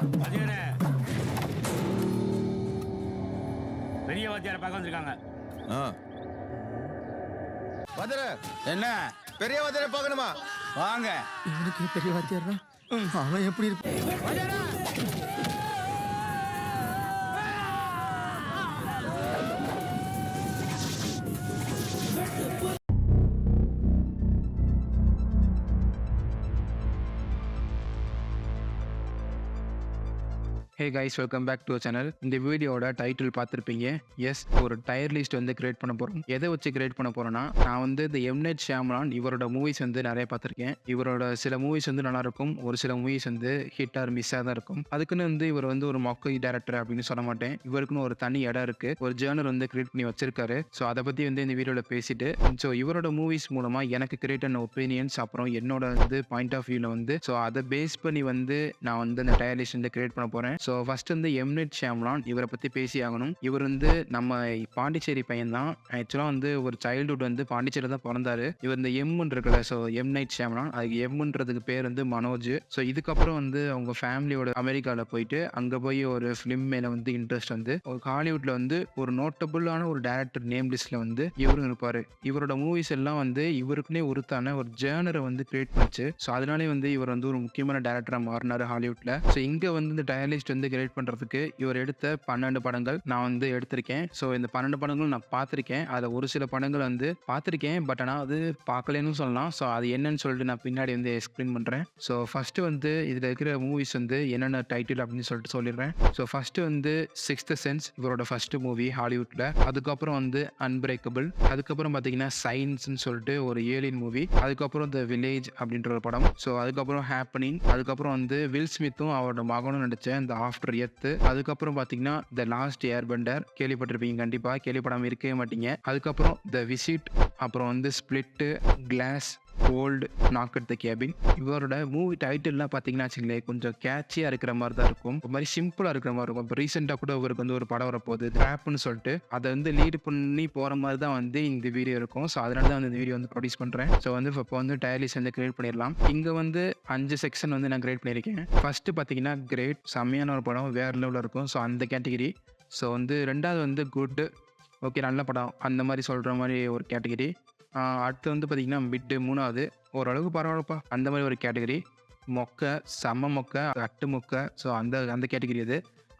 வாத்தியாரே, பெரிய வாத்தியார பார்க்க வந்திருக்காங்க. ஆ. வாத்தியாரே, என்ன? பெரிய வாத்தியாரை பார்க்கணுமா? வாங்க. இவனுக்கு பெரிய வாத்தியார்னா அவன் எப்படி இருப்பான்? Hey guys, welcome back to channel. இந்த வீடியோட டைட்டில் பார்த்துருப்பீங்க. எஸ், ஒரு டயர் லிஸ்ட் வந்து கிரியேட் பண்ண போகிறோம். எதை வச்சு கிரியேட் பண்ண போகிறோன்னா, நான் வந்து இந்த எம் நைட் ஷியாமலான் இவரோட மூவிஸ் வந்து நிறைய பார்த்துருக்கேன். இவரோட சில மூவிஸ் வந்து நல்லாயிருக்கும், ஒரு சில மூவிஸ் வந்து ஹிட் ஆர் மிஸ்ஸாக தான் இருக்கும். அதுக்குன்னு வந்து இவர் வந்து ஒரு மொக்க டேரக்டர் அப்படின்னு சொல்ல மாட்டேன். இவருக்குன்னு ஒரு தனி இடம் இருக்குது, ஒரு ஜேர்னர் வந்து கிரியேட் பண்ணி வச்சிருக்காரு. ஸோ அதை பற்றி வந்து இந்த வீடியோவில் பேசிட்டு, ஸோ இவரோட மூவிஸ் மூலமாக எனக்கு கிரியேட் ஆன ஒப்பீனியன்ஸ், அப்புறம் என்னோட வந்து பாயிண்ட் ஆஃப் வியூவில் வந்து ஸோ அதை பேஸ் பண்ணி வந்து நான் வந்து இந்த டயர் லிஸ்ட் வந்து கிரியேட் பண்ண போகிறேன். ஸோ ஃபர்ஸ்ட் வந்து எம் நைட் ஷியாமலான் இவரை பற்றி பேசி ஆகணும். இவர் வந்து நம்ம பாண்டிச்சேரி பையன் தான். ஆக்சுவலாக வந்து ஒரு சைல்டுஹுட் வந்து பாண்டிச்சேரி தான் பிறந்தாரு. இவர் இந்த எம்முன்னு இருக்குல்ல, ஸோ எம் நைட் ஷியாமலான், அதுக்கு எம்முன்றதுக்கு பேர் வந்து மனோஜ். ஸோ இதுக்கப்புறம் வந்து அவங்க ஃபேமிலியோட அமெரிக்காவில் போயிட்டு அங்கே போய் ஒரு ஃபிலிம் மேலே வந்து இன்ட்ரெஸ்ட் வந்து ஒரு ஹாலிவுட்டில் வந்து ஒரு நோட்டபுளான ஒரு டேரக்டர் நேம் லிஸ்ட்டில் வந்து இவரும் இருப்பார். இவரோட மூவிஸ் எல்லாம் வந்து இவருக்குன்னே ஒருத்தான ஒரு ஜேர்னரை வந்து கிரியேட் பண்ணிச்சு. ஸோ அதனாலே வந்து இவர் வந்து ஒரு முக்கியமான டேரக்டராக மாறினார் ஹாலிவுட்டில். ஸோ இங்கே வந்து இந்த டயர் லிஸ்ட் வந்து கிரியேட் பண்ணுறதுக்கு இவர் எடுத்த 12 படங்கள் நான் வந்து எடுத்திருக்கேன். ஸோ இந்த 12 படங்களும் நான் பார்த்துருக்கேன். அதில் ஒரு சில படங்கள் வந்து பார்த்துருக்கேன், பட் ஆனால் அது பார்க்கலன்னு சொல்லலாம். ஸோ அது என்னன்னு சொல்லிட்டு நான் பின்னாடி வந்து எக்ஸ்பிளைன் பண்ணுறேன். ஸோ ஃபஸ்ட்டு வந்து இதில் இருக்கிற மூவிஸ் வந்து என்னென்ன டைட்டில் அப்படின்னு சொல்லிட்டு சொல்லிடுறேன். ஸோ ஃபஸ்ட்டு வந்து சிக்ஸ்த் சென்ஸ், இவரோட ஃபஸ்ட்டு மூவி ஹாலிவுட்டில். அதுக்கப்புறம் வந்து அன்பிரேக்கபிள், அதுக்கப்புறம் பார்த்தீங்கன்னா சயின்ஸ்ன்னு சொல்லிட்டு ஒரு ஏலியன் மூவி, அதுக்கப்புறம் த வில்லேஜ் அப்படின்ற ஒரு படம். ஸோ அதுக்கப்புறம் ஹேப்பனிங், அதுக்கப்புறம் வந்து வில் ஸ்மித்தும் அவரோட மகனும் நடித்த இந்த ஆஃப்டர் எர்த், அதுக்கப்புறம் பார்த்தீங்கன்னா த லாஸ்ட் ஏர்பெண்டர், கேள்விப்பட்டிருப்பீங்க கண்டிப்பாக, கேள்விப்படாமல் இருக்கவே மாட்டீங்க. அதுக்கப்புறம் த விசிட், அப்புறம் வந்து split, class, old, knock at the cabin. இவரோட மூவி டைட்டில்லாம் பார்த்தீங்கன்னா வச்சுங்களேன், கொஞ்சம் கேட்சியாக இருக்கிற மாதிரி தான் இருக்கும், ஒரு மாதிரி சிம்பிளாக இருக்கிற மாதிரி இருக்கும். இப்போ ரீசெண்டாக கூட இவருக்கு வந்து ஒரு படம் வரப்போகுது ட்ராப்னு சொல்லிட்டு, அதை வந்து லீடு பண்ணி போகிற மாதிரி தான் வந்து இந்த வீடியோ இருக்கும். ஸோ அதனால தான் வந்து இந்த வீடியோ வந்து ப்ரொடியூஸ் பண்ணுறேன். ஸோ வந்து இப்போ வந்து டயர் லிஸ்ட் வந்து கிரியேட் பண்ணிடலாம். இங்கே வந்து 5 செக்ஷன் வந்து நான் கிரியேட் பண்ணியிருக்கேன். ஃபஸ்ட்டு பார்த்தீங்கன்னா கிரேட், செம்மையான ஒரு படம், வேறு லெவலில் இருக்கும். ஸோ அந்த கேட்டகிரி. ஸோ வந்து ரெண்டாவது வந்து குட், ஓகே நல்ல படம் அந்த மாதிரி சொல்கிற மாதிரி ஒரு கேட்டகிரி. அடுத்து வந்து பார்த்திங்கன்னா மிட்டு, மூணாவது ஓரளவுக்கு பரவாயில்லப்பா அந்த மாதிரி ஒரு கேட்டகிரி. மொக்க, செம்ம மொக்க, அட்டு மொக்க, ஸோ அந்த அந்த கேட்டகிரி அது.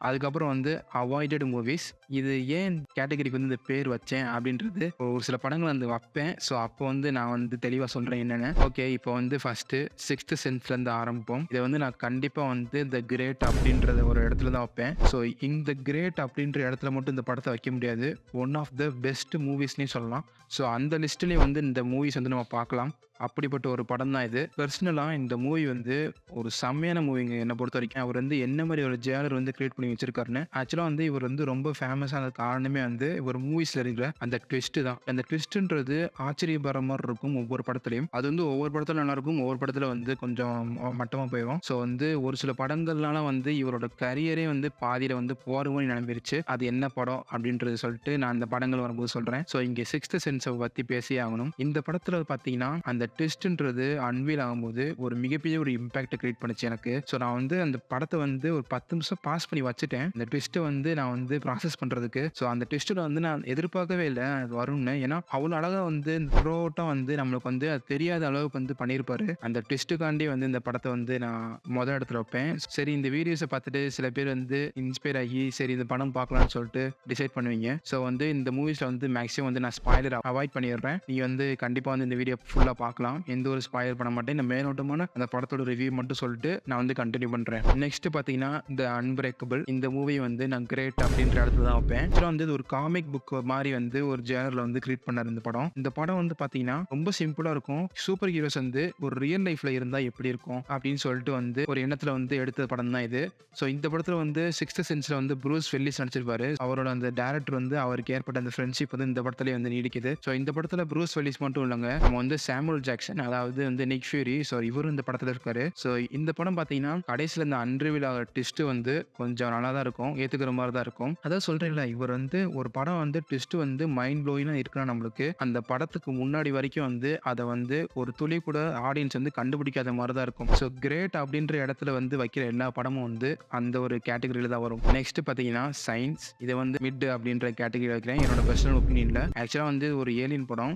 அதுக்கப்புறம் வந்து அவாய்டட் மூவிஸ். இது ஏன் கேட்டகரிக்கு வந்து இந்த பேர் வச்சேன் அப்படின்றது, ஒரு சில படங்கள் வந்து வைப்பேன். ஸோ அப்போ வந்து நான் வந்து தெளிவாக சொல்கிறேன் என்னென்னு. ஓகே, இப்போ வந்து ஃபஸ்ட்டு சிக்ஸ்த் சென்ஸ்லேருந்து ஆரம்பிப்போம். இதை வந்து நான் கண்டிப்பாக வந்து த கிரேட் அப்படின்றத ஒரு இடத்துல தான் வைப்பேன். ஸோ இந்த கிரேட் அப்படின்ற இடத்துல மட்டும் இந்த படத்தை வைக்க முடியாது, ஒன் ஆஃப் த பெஸ்ட் மூவிஸ்னே சொல்லலாம். ஸோ அந்த லிஸ்ட்லேயே வந்து இந்த மூவிஸ் வந்து நம்ம பார்க்கலாம். அப்படிப்பட்ட ஒரு படம் தான் இது. பர்சனலாக இந்த மூவி வந்து ஒரு செம்மையான மூவிங்க என்னை பொறுத்த வரைக்கும். அவர் வந்து என்ன மாதிரி ஒரு ஜேனர் வந்து கிரியேட் பண்ணி வச்சிருக்காருன்னு. ஆக்சுவலாக வந்து இவர் வந்து ரொம்ப ஃபேமஸான காரணமே வந்து இவர் மூவிஸில் இருக்கிற அந்த ட்விஸ்ட்டு தான். அந்த ட்விஸ்ட்டுன்றது ஆச்சரியப்படுற மாதிரி இருக்கும் ஒவ்வொரு படத்துலையும். அது வந்து ஒவ்வொரு படத்தில் நல்லா இருக்கும், ஒவ்வொரு படத்தில் வந்து கொஞ்சம் மட்டமாக போயிடும். ஸோ வந்து ஒரு சில படங்கள்னால வந்து இவரோட கரியரே வந்து பாதியில் வந்து போர்வன்னு நினைப்பிருச்சு. அது என்ன படம் அப்படின்றது சொல்லிட்டு நான் அந்த படங்கள் வரும்போது சொல்கிறேன். ஸோ இங்கே சிக்ஸ்த் சென்ஸை பற்றி பேசி ஆகணும். இந்த படத்தில் பார்த்தீங்கன்னா அந்த ட்விஸ்ட்ன்றது அன்வீல் ஆகும்போது ஒரு மிகப்பெரிய ஒரு இம்பாக்ட் கிரியேட் பண்ணுச்சு எனக்கு. ஸோ நான் வந்து அந்த படத்தை வந்து ஒரு 10 நிமிஷம் பாஸ் பண்ணி வச்சுட்டேன், இந்த ட்விஸ்ட்டை வந்து நான் வந்து ப்ராசஸ் பண்ணுறதுக்கு. ஸோ அந்த ட்விஸ்ட்டில் வந்து நான் எதிர்பார்க்கவே இல்லை அது வரும்னு. ஏன்னா அவ்வளோ அழகாக வந்து த்ரோட்டாக வந்து நம்மளுக்கு வந்து அது தெரியாத அளவுக்கு வந்து பண்ணியிருப்பாரு. அந்த ட்விஸ்ட்டுக்காண்டி வந்து இந்த படத்தை வந்து நான் மொதல் இடத்துல வைப்பேன். சரி, இந்த வீடியோஸை பார்த்துட்டு சில பேர் வந்து இன்ஸ்பயர் ஆகி சரி இந்த படம் பார்க்கலாம்னு சொல்லிட்டு டிசைட் பண்ணுவீங்க. ஸோ வந்து இந்த மூவிஸில் வந்து மேக்ஸிமம் வந்து நான் ஸ்பாயிலர் அவாய்ட் பண்ணிடுறேன். நீங்கள் வந்து கண்டிப்பாக வந்து இந்த வீடியோ ஃபுல்லாக பார்க்கலாம், எந்த ஒரு ஸ்பாயில் பண்ண மாட்டேன். இந்த மேலோட்டமான அந்த படத்தோட ரிவ்யூ மட்டும் சொல்லிட்டு நான் வந்து கண்டினியூ பண்றேன். நெக்ஸ்ட் பாத்தீங்கன்னா த அன்பிரேக்கபிள். இந்த மூவி வந்து நான் கிரேட் அப்படின்ற இடத்துல தான் வைப்பேன். ஆக்சுவலாக வந்து ஒரு காமிக் புக் மாதிரி வந்து ஒரு ஜேனர்ல வந்து கிரியேட் பண்ணார் இந்த படம். இந்த படம் வந்து பாத்தீங்கன்னா ரொம்ப சிம்பிளா இருக்கும். சூப்பர் ஹீரோஸ் வந்து ஒரு ரியல் லைஃப்ல இருந்தா எப்படி இருக்கும் அப்படின்னு சொல்லிட்டு வந்து ஒரு எண்ணத்துல வந்து எடுத்த படம் தான் இது. ஸோ இந்த படத்துல வந்து சிக்ஸ்த் சென்ஸ்ல வந்து ப்ரூஸ் வில்லிஸ் நடிச்சிருப்பாரு. அவரோட அந்த டேரக்டர் வந்து அவருக்கு ஏற்பட்ட அந்த ஃப்ரெண்ட்ஷிப் வந்து இந்த படத்துல வந்து நீடிக்குது. ஸோ இந்த படத்துல ப்ரூஸ் வில்லிஸ் மட்டும் இல்லைங்க, நம்ம வந்து சாமுவல் ஜாக்சன், அதாவது வந்து நிக் ஃபியூரி, ஸோ இவரும் இந்த படத்தில் இருக்காரு. ஸோ இந்த படம் பார்த்தீங்கன்னா கடைசியில் இந்த அன்ரிவீல் ஆகிற ட்விஸ்ட் வந்து கொஞ்சம் நல்லா தான் இருக்கும், ஏற்றுக்கிற மாதிரி தான் இருக்கும். அதான் சொல்கிறேன் இல்ல. இவர் வந்து ஒரு படம் வந்து ட்விஸ்ட் வந்து மைண்ட் ப்ளோயிங்கா இருக்குன்னா நம்மளுக்கு, அந்த படத்துக்கு முன்னாடி வரைக்கும் வந்து அத வந்து ஒரு துளி கூட ஆடியன்ஸ் வந்து கண்டுபிடிக்காத மாரி தான் இருக்கும். ஸோ கிரேட் அப்படின்ற இடத்துல வந்து வைக்கிற எல்லா படமும் வந்து அந்த ஒரு கேட்டகரியில தான் வரும். நெக்ஸ்ட் பார்த்தீங்கன்னா சயின்ஸ். இத வந்து மிட் அப்படின்ற கேட்டகரியில வைக்கிறேன். என்னோட பெர்சனல் ஒப்பீனியன்ல. ஆக்சுவலா வந்து ஒரு ஏலியன் படம்.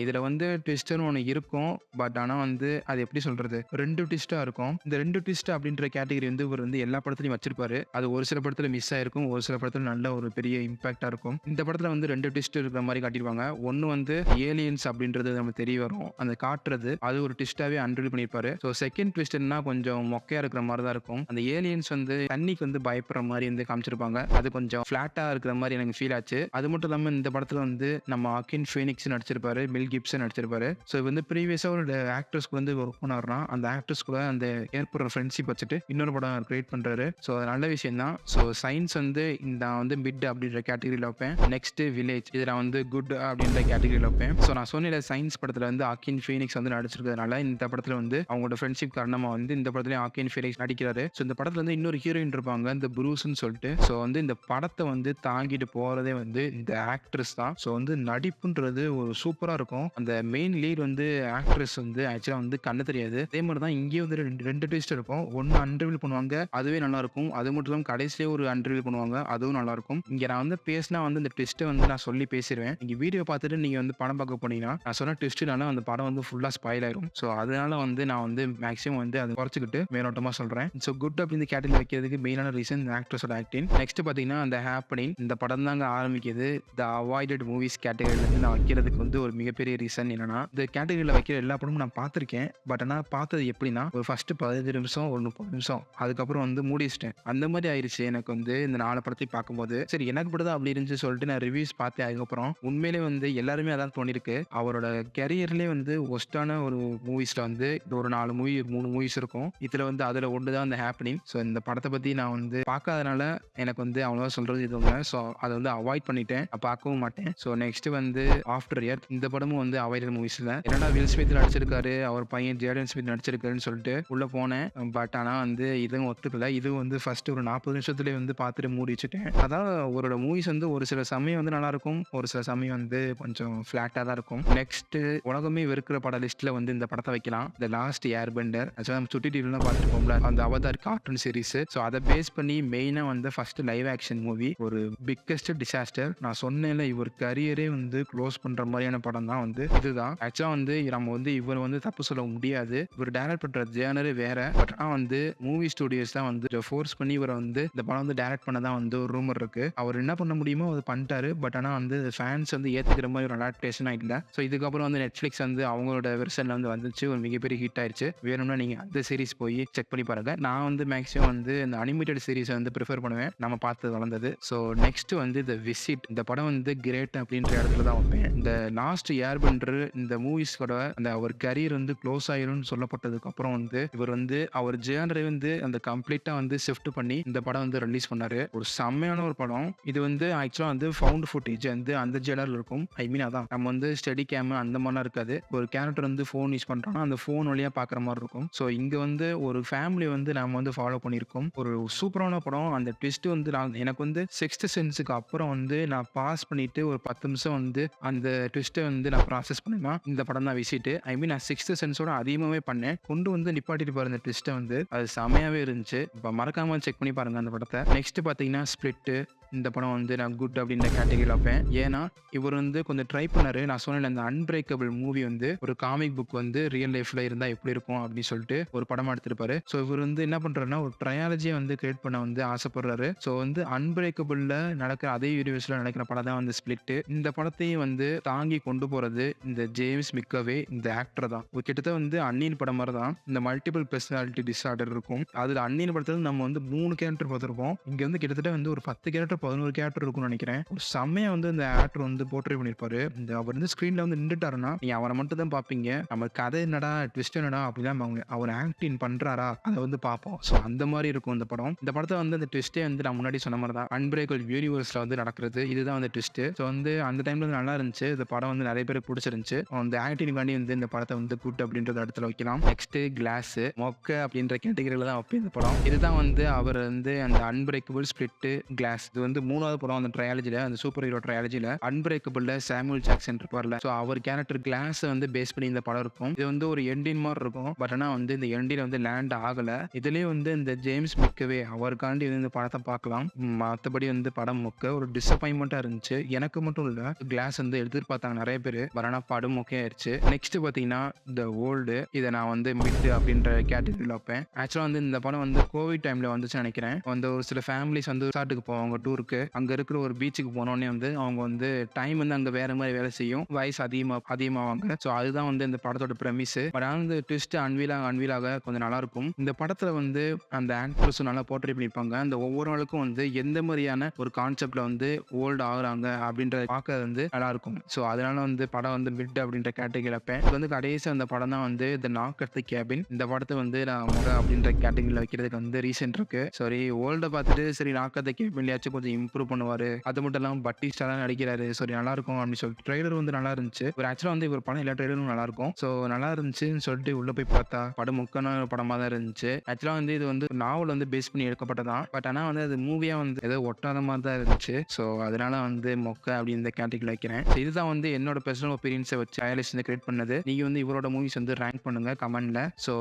இதுல வந்து ட்விஸ்ட்ன்னு ஒண்ணு இருக்கும். பட் ஆனா வந்து அது எப்படி சொல்றது? 2 ட்விஸ்ட்டா இருக்கும். இந்த 2 ட்விஸ்ட் அப்படின்ற கேட்டகரி வந்து இவர் வந்து எல்லா படத்துலயும் வச்சிருப்பாரு. அது ஒரு சில படத்துல மிஸ் ஆயிருக்கும். ஒரு சில படத்துல நல்ல ஒரு பெரிய இம்பாக்ட்டா இருக்கும். இந்த படத்துல வந்து 2 ட்விஸ்ட் இருக்கிற மாரி காட்டியிருப்பாங்க. ஒண்ணு வந்து ஏலியன்ஸ் அப்படின்றது நமக்கு தெரிய வரும். அந்த காட்டுறது அது ஒரு ட்விஸ்ட்டாவே அன்ரிவீல் பண்ணியிருப்பாரு. ஸோ செகண்ட் ட்விஸ்ட் என்னன்னா கொஞ்சம் மொக்கையா இருக்கிற மாரி தான் இருக்கும். அந்த ஏலியன்ஸ் வந்து தண்ணிக்கு வந்து பயப்படுற மாரி வந்து காமிச்சிருப்பாங்க. அது கொஞ்சம் ஃபிளாட்டா இருக்கிற மாரி எனக்கு ஃபீல் ஆச்சு. அது மட்டும் இல்லாம இந்த படத்துல வந்து நம்ம ஆக்கின் ஃபீனிக்ஸ் நடிச்சிருப்பாரு. மெல் கிப்சன் நடிச்சிருப்பாரு. ஸோ வந்து ப்ரீவியஸா ஒரு ஆக்டர்ஸ்க்கு வந்து ஒர்க் பண்ணாருன்னா அந்த ஆக்டர்ஸ் கூட அந்த ஏற்படுற ஃப்ரெண்ட்ஷிப் வச்சுட்டு இன்னொரு படம் கிரியேட் பண்றாரு. ஸோ அது நல்ல விஷயம் தான். ஸோ சயின்ஸ் வந்து இந்த வந்து மிட் அப்படின்ற கேட்டகரியில் வைப்பேன். நெக்ஸ்ட் வில்லேஜ் இது நான் வந்து குட் அப்படின்ற கேட்டகரியில் வைப்பேன். ஸோ நான் சொன்ன சயின்ஸ் படத்துல வந்து ஆக்கின் ஃபீனிக்ஸ் வந்து நடிச்சிருக்கிறதுனால இந்த படத்துல வந்து அவங்களோட ஃப்ரெண்ட்ஷிப் காரணமா வந்து இந்த படத்துலயும் ஆக்கின் ஃபீனிக்ஸ் நடிக்கிறாரு. ஸோ இந்த படத்துல வந்து இன்னொரு ஹீரோயின் இருப்பாங்க இந்த ப்ரூஸ்ன்னு சொல்லிட்டு. ஸோ வந்து இந்த படத்தை வந்து தாங்கிட்டு போறதே வந்து இந்த ஆக்ட்ரஸ் தான். ஸோ வந்து நடிப்புன்றது ஒரு சூப்பரா இருக்கும். அந்த மெயின் லீட் வந்து ஆக்ட்ரஸ் வந்து ஆக்சுவலா வந்து கண்ணு தெரியாது. அதே மாதிரி தான் இங்கேயும் வந்து ரெண்டு ட்விஸ்ட் இருக்கும். ஒன்னு அன்ரிவீல் பண்ணுவாங்க, அதுவே நல்லா இருக்கும். அது மட்டும் இல்லாம கடைசியிலே ஒரு அன்ரிவீல் பண்ணுவாங்க, அதுவும் நல்லா இருக்கும். இங்க நான் வந்து பேசினா வந்து இந்த ட்விஸ்ட்டை வந்து நான் சொல்லி பேசிடுவேன். நீங்க வீடியோ பார்த்துட்டு நீங்க வந்து படம் பார்க்க போனீங்கன்னா நான் சொன்ன ட்விஸ்ட்னால அந்த படம் வந்து ஃபுல்லா ஸ்பாயில் ஆயிரும். ஸோ அதனால வந்து நான் வந்து மேக்ஸிமம் வந்து அதை குறைச்சிக்கிட்டு மேலோட்டமா சொல்றேன். ஸோ குட் அப்படின்னு கேட்டகரி வைக்கிறதுக்கு மெயினான ரீசன் ஆக்ட்ரஸோட ஆக்டிங். நெக்ஸ்ட் பாத்தீங்கன்னா அந்த ஹேப்பனிங் இந்த படம் தாங்க ஆரம்பிக்குது. த அவாய்டட் மூவிஸ் கேட்டகரியில இருந்து நான் வைக்கிறதுக்கு வந்து ஒரு மிகப்பெரிய ரீசன் என்னன்னா இந்த கேட்டகரியில வைக்கிற எல்லா படமும் நான் பார்த்திருக்கேன். பட் ஆனால் பார்த்தது எப்படின்னா ஒரு ஃபர்ஸ்ட் 15 நிமிஷம் ஒரு 30 நிமிஷம் அதுக்கப்புறம் வந்து மூடிச்சிட்டேன். அந்த மாதிரி ஆயிடுச்சு எனக்கு வந்து இந்த 4 படத்தையும் பார்க்கும்போது. சரி எனக்கு படுதா அப்படி இருந்துச்சு சொல்லிட்டு நான் ரிவ்யூஸ் பார்த்தேன். அதுக்கப்புறம் உண்மையிலே வந்து எல்லாருமே அதான் தோணிருக்கு. அவரோட கெரியர்லேயே வந்து ஒஸ்டான ஒரு மூவிஸ்ல வந்து ஒரு 4 மூவி 3 மூவிஸ் இருக்கும். இதுல வந்து அதுல ஒன்று தான் இந்த ஹேப்பனிங். ஸோ இந்த படத்தை பத்தி நான் வந்து பார்க்காதனால எனக்கு வந்து அவ்வளோவா சொல்றது இது ஒன்று. ஸோ அதை வந்து அவாய்ட் பண்ணிட்டேன். பார்க்கவும் மாட்டேன். ஸோ நெக்ஸ்ட் வந்து ஆஃப்டர் எர்த் இந்த படமும் வந்து அவாய்டட் மூவிஸ்ல என்னடா வில் ஸ்மித் நடிச்சிருக்காரு அவர் பையன் ஜேடன் ஸ்மித் நடிச்சிருக்காருன்னு சொல்லிட்டு உள்ள போனேன். பட் ஆனால் வந்து இதுவும் ஒத்துக்கல. இது வந்து ஃபர்ஸ்ட் ஒரு 40 நிமிஷத்துலேயே வந்து பார்த்துட்டு மூடி வச்சுட்டேன். அதான் அவரோட மூவிஸ் வந்து ஒரு சில சமயம் வந்து நல்லா இருக்கும், ஒரு சில சமயம் வந்து கொஞ்சம் ஃபிளாட்டா தான் இருக்கும். நெக்ஸ்ட் உலகமே வெறுக்கிற பட லிஸ்ட்ல வந்து இந்த படத்தை வைக்கலாம். த லாஸ்ட் ஏர்பெண்டர் நம்ம சுட்டி டிவிலாம் பார்த்துருப்போம்ல அந்த அவதார் கார்ட்டூன் சீரிஸ். ஸோ அதை பேஸ் பண்ணி மெயினா வந்து ஃபர்ஸ்ட் லைவ் ஆக்ஷன் மூவி ஒரு பிக்கஸ்ட் டிசாஸ்டர். நான் சொன்னேன்ல இவர் கரியரே வந்து க்ளோஸ் பண்ற மாதிரியான படம் தான் வந்து இதுதான். ஆக்சுவலா வந்து நம்ம வந்து இவர் வந்து தப்பு சொல்ல முடியாது. இவர் டைரக்ட் பண்ற ஜேனரே வேற. பட் ஆனால் வந்து மூவி ஸ்டுடியோஸ் தான் வந்து ஃபோர்ஸ் பண்ணி இவரை வந்து இந்த படம் வந்து டைரக்ட் பண்ண தான் வந்து ஒரு ரூமர் இருக்கு. அவர் என்ன பண்ண முடியுமோ அதை பண்ணிட்டாரு. பட் ஆனால் வந்து ஃபேன்ஸ் வந்து ஏத்துக்கிற மாதிரி ஒரு அடாப்டேஷன் ஆயிடல. ஸோ இதுக்கப்புறம் வந்து நெட்ஃபிளிக்ஸ் வந்து அவங்களோட வெர்ஷன்ல வந்து வந்துச்சு, ஒரு மிகப்பெரிய ஹிட் ஆயிடுச்சு. வேணும்னா நீங்க அந்த சீரிஸ் போய் செக் பண்ணி பாருங்க. நான் வந்து மேக்ஸிமம் வந்து இந்த அனிமேட்டட் சீரிஸ் வந்து ப்ரிஃபர் பண்ணுவேன். நம்ம பார்த்து வளர்ந்தது. ஸோ நெக்ஸ்ட் வந்து த விசிட் இந்த படம் வந்து கிரேட் அப்படின்ற இடத்துல தான் வைப்பேன். இந்த லாஸ்ட் ஏர்பெண்டர் இந்த மூவிஸ்கோட அந்த அவர் கரியர் வந்து க்ளோஸ் ஆயிரும்னு சொல்லப்பட்டதுக்கு அப்புறம் வந்து இவர் வந்து அவர் ஜேனரை வந்து அந்த கம்ப்ளீட்டா வந்து ஷிஃப்ட் பண்ணி இந்த படம் வந்து ரிலீஸ் பண்ணாரு. ஒரு செம்மையான ஒரு படம். இது வந்து ஆக்சுவலா வந்து ஃபவுண்ட் ஃபுட்டேஜ் வந்து அந்த ஜேனர்ல இருக்கும். ஐ மீன் அதான் நம்ம வந்து ஸ்டெடி கேம் அந்த மாதிரிலாம் இருக்காது. ஒரு கேரக்டர் வந்து ஃபோன் யூஸ் பண்றாங்கன்னா அந்த ஃபோன் வழியா பாக்குற மாதிரி இருக்கும். ஸோ இங்க வந்து ஒரு ஃபேமிலி வந்து நாம வந்து ஃபாலோ பண்ணியிருக்கோம். ஒரு சூப்பரான படம். அந்த ட்விஸ்ட் வந்து எனக்கு வந்து சிக்ஸ்த் சென்ஸுக்கு அப்புறம் வந்து நான் பாஸ் பண்ணிட்டு ஒரு 10 நிமிஷம் வந்து அந்த ட்விஸ்ட்டை வந்து நான் ப்ராசஸ் பண்ணேன்னா இந்த படம் தான் விசிட். ஐ மீன் நான் சிக்ஸ்த் சென்ஸோட அதிகமாகவே பண்ணேன். கொண்டு வந்து நிப்பாட்டிட்டு பாரு இந்த ட்விஸ்ட்டை வந்து அது செமையாவே இருந்துச்சு. இப்போ மறக்காம செக் பண்ணி பாருங்க அந்த படத்தை. நெக்ஸ்ட் பார்த்தீங்கன்னா ஸ்பிளிட் இந்த படம் வந்து நான் குட் அப்படின்ற கேட்டகரியில் வைப்பேன். ஏன்னா இவர் வந்து கொஞ்சம் ட்ரை பண்ணாரு. நான் சொன்னேன் அந்த அன்பிரேக்கபிள் மூவி வந்து ஒரு காமிக் புக் வந்து ரியல் லைஃப்ல இருந்தா எப்படி இருக்கும் அப்படின்னு சொல்லிட்டு ஒரு படமா எடுத்திருப்பாரு. ஸோ இவர் வந்து என்ன பண்றாருன்னா ஒரு ட்ரையாலஜியை வந்து கிரியேட் பண்ண வந்து ஆசைப்படுறாரு. ஸோ வந்து அன்பிரேக்கபிள்ல நடக்கிற அதே யூனிவர்ஸ்ல நடக்கிற படம் தான் வந்து ஸ்பிளிட். இந்த படத்தையும் வந்து தாங்கி கொண்டு போறது இந்த ஜேம்ஸ் மிக்கவே இந்த ஆக்டர் தான். கிட்டத்தட்ட வந்து அன்னியன் படம் மாதிரி தான். இந்த மல்டிபிள் பர்சனாலிட்டி டிஸார்டர் இருக்கும். அதுல அன்னியன் படத்துல நம்ம வந்து 3 கேரக்டர் பார்த்துருப்போம். இங்க வந்து கிட்டத்தட்ட வந்து ஒரு 10 கேரக்டர் 11 கேரக்டர் இருக்கும்னு நினைக்கிறேன். ஒரு செம்மையா வந்து இந்த ஆக்டர் வந்து போர்ட்ரே பண்ணிருப்பாரு. இந்த அவர் வந்து ஸ்கிரீன்ல வந்து நின்றுட்டாருன்னா நீங்க அவரை மட்டும் தான் பாப்பீங்க. நம்ம கதை என்னடா ட்விஸ்ட் என்னடா அப்படிதான் அவர் ஆக்டிங் பண்றாரா அதை வந்து பார்ப்போம். ஸோ அந்த மாதிரி இருக்கும் இந்த படம். இந்த படத்தை வந்து அந்த ட்விஸ்டே வந்து நான் முன்னாடி சொன்ன மாதிரி தான் அன்பிரேக்கபிள் யூனிவர்ஸ்ல வந்து நடக்கிறது. இதுதான் வந்து ட்விஸ்ட். ஸோ வந்து அந்த டைம்ல வந்து நல்லா இருந்துச்சு. இந்த படம் வந்து நிறைய பேருக்கு பிடிச்சிருந்துச்சு. அந்த ஆக்டிங்காண்டி வந்து இந்த படத்தை வந்து குட் அப்படின்றத இடத்துல வைக்கலாம். நெக்ஸ்ட் கிளாஸ் மொக்க அப்படின்ற கேட்டகரியில தான் வைப்பேன் இந்த படம். இதுதான் வந்து அவர் வந்து அந்த அன்பிரேக்கபிள் ஸ்பிளிட் கிளாஸ் இது வந்து 3வது படம் அந்த ட்ரையாலஜில, அந்த சூப்பர் ஹீரோ ட்ரையாலஜில அன்பிரேக்கபிள்ல சாமுவல் ஜாக்சன் இருப்பார்ல. ஸோ அவர் கேரக்டர் கிளாஸை வந்து பேஸ் பண்ணி இந்த படம் இருக்கும். இது வந்து ஒரு எண்டின் மாதிரி இருக்கும். பட் ஆனால் வந்து இந்த எண்டில் வந்து லேண்ட் ஆகலை. இதுலேயே வந்து இந்த ஜேம்ஸ் மிக்கவே அவருக்காண்டி வந்து இந்த படத்தை பார்க்கலாம். மற்றபடி வந்து படம் மொக்க ஒரு டிசப்பாயின்மெண்ட்டாக இருந்துச்சு. எனக்கு மட்டும் இல்லை, கிளாஸ் வந்து எதிர்பார்த்தாங்க நிறைய பேர். வரனா படம் மொக்கையாயிருச்சு. நெக்ஸ்ட் பார்த்தீங்கன்னா த ஓல்டு. இதை நான் வந்து மிட் அப்படின்ற கேட்டகரியில் வைப்பேன். ஆக்சுவலாக வந்து இந்த படம் வந்து கோவிட் டைமில் வந்துச்சுன்னு நினைக்கிறேன். வந்து ஒரு சில ஃபேமிலிஸ் வந்து ரிசார்ட்டுக்கு போவாங்க டூருக்கு. அங்கே இருக்கிற ஒரு பீச்சுக்கு போனோடனே வந்து அவங்க வந்து டைம் வந்து அங்கே வேற மாதிரி வேலை செய்யும். வயசு அதிகமாவாங்க. ஸோ அதுதான் வந்து இந்த படத்தோட ப்ரெமிஸ். பட் ஆனால் இந்த ட்விஸ்ட் அன்வீலாக கொஞ்சம் நல்லா இருக்கும். இந்த படத்தில் வந்து அந்த ஆக்ட்ரஸும் நல்லா போர்ட்ரே பண்ணியிருப்பாங்க. அந்த ஒவ்வொரு ஆளுக்கும் வந்து எந்த மாதிரியான ஒரு கான்செப்ட்ல வந்து ஓல்டு ஆகுறாங்க அப்படின்றத பார்க்க வந்து நல்லா இருக்கும். ஸோ அதனால வந்து படம் வந்து மிட் அப்படின்ற கேட்டகரி வைப்பேன். இது வந்து கடைசி அந்த படம் தான் வந்து த நாக் அட் தி கேபின். இந்த படத்தை வந்து நான் முக அப்படின்ற கேட்டகரியில் வைக்கிறதுக்கு வந்து ரீசன் இருக்கு. சரி, ஓல்டை பார்த்துட்டு சரி நாக் அட் தி கேபின்லயாச்சும் கொஞ்சம் இம்ப்ரூவ் பண்ணுவாரு. அது மட்டும் இல்லாமல் பட்டிஸ்டா தான் நடிக்கிறாரு. சரி நல்லா இருக்கும் அப்படின்னு சொல்லிட்டு ட்ரெய்லர் வந்து நல்லா இருந்துச்சு. ஒரு ஆக்சுவலாக வந்து இவர் படம் எல்லா ட்ரெய்லரும் நல்லா இருக்கும். ஸோ நல்லா இருந்துச்சுன்னு சொல்லிட்டு உள்ள போய் பார்த்தா படம் முக்கான படமாக தான் இருந்துச்சு. ஆக்சுவலாக வந்து இது வந்து நாவல் வந்து பேஸ் பண்ணி எடுக்கப்பட்டதான். பட் ஆனால் வந்து அது மூவியா வந்து ஏதோ ஒட்டாத மாதிரி தான் இருந்துச்சு. ஸோ அதனால வந்து மொக்க அப்படின்னு இந்த கேட்டகரியில் வைக்கிறேன். இதுதான் வந்து என்னோட பர்சனல் ஒப்பீனியன்ஸை வச்சு டயர் லிஸ்ட் வந்து கிரியேட் பண்ணது. நீங்க வந்து இவரோட மூவிஸ் வந்து ரேங்க் பண்ணுங்க கமெண்ட்ல. ஸோ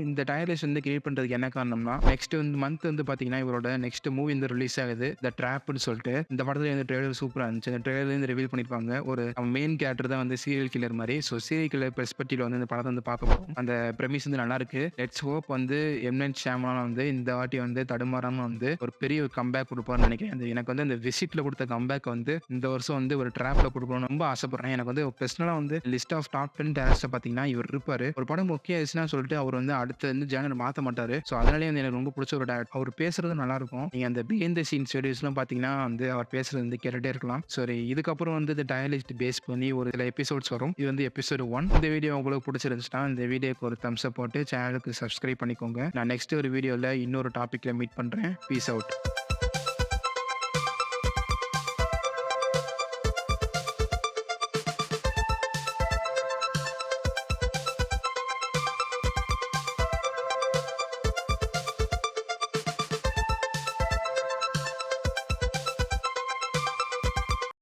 இந்த டயர் லிஸ்ட் வந்து கிரியேட் பண்றதுக்கு என்ன காரணம்னா, நெக்ஸ்ட் வந்து மந்த் வந்து பாத்தீங்கன்னா இவரோட நெக்ஸ்ட் மூவி வந்து ரிலீஸ் ஆகுது, த ட்ராப்னு சொல்லிட்டு. இந்த படத்துல இந்த ட்ரெய்லர் சூப்பரா இருந்துச்சு. இந்த ட்ரெய்லர்ல இருந்து ரிவீல் பண்ணிருப்பாங்க. ஒரு மெயின் கேரக்டர் தான் வந்து சீரியல் கில்லர் மாதிரி. ஸோ சீரியல் கில்லர் பெர்ஸ்பெக்டிவ்ல வந்து இந்த படத்தை வந்து பார்க்க போறோம். அந்த பிரமிஸ் வந்து நல்லா இருக்கு. லெட்ஸ் ஹோப் வந்து எம் நைட் ஷியாமலான் வந்து இந்த வாட்டி வந்து தடுமாறாம வந்து ஒரு பெரிய ஒரு கம்பேக் கொடுப்பாருன்னு நினைக்கிறேன். எனக்கு வந்து அந்த விசிட்ல கொடுத்த கம்பேக் வந்து இந்த வருஷம் வந்து ஒரு ட்ராப்ல கொடுக்கணும்னு ரொம்ப ஆசைப்படுறேன். எனக்கு வந்து பர்சனலா வந்து லிஸ்ட் ஆஃப் டாப் 10 டேரக்டர்ஸ் பாத்தீங்கன்னா இவர் இருப்பாரு. ஒரு படம் ஓகே ஆயிடுச்சுன்னா சொல்லிட்டு அவர் வந்து அடுத்து வந்து ஜேனர் மாற்ற மாட்டாரு. ஸோ அதனாலே வந்து எனக்கு ரொம்ப பிடிச்ச ஒரு டேரக்டர். அவர் பேசுறது நல்லா இருக்கும். நீங்க அந்த பிஹைண்ட் தி சீன்ஸ் வீடியோஸ்லாம் பாத்தீங்கன்னா வந்து அவர் பேசுறது வந்து கேட்டுட்டே இருக்கலாம். சரி, இதுக்கப்புறம் வந்து இந்த டயர் லிஸ்ட் பேஸ் பண்ணி ஒரு சில எபிசோட்ஸ் வரும். இது வந்து எபிசோட் 1. இந்த வீடியோ உங்களுக்கு பிடிச்சிருந்துச்சுன்னா இந்த வீடியோக்கு ஒரு தம்ஸ் அப் போட்டு சேனலுக்கு சப்ஸ்கிரைப் பண்ணிக்கோங்க. நான் நெக்ஸ்ட் ஒரு வீடியோவில் இன்னொரு டாபிக்ல மீட் பண்றேன். Peace out.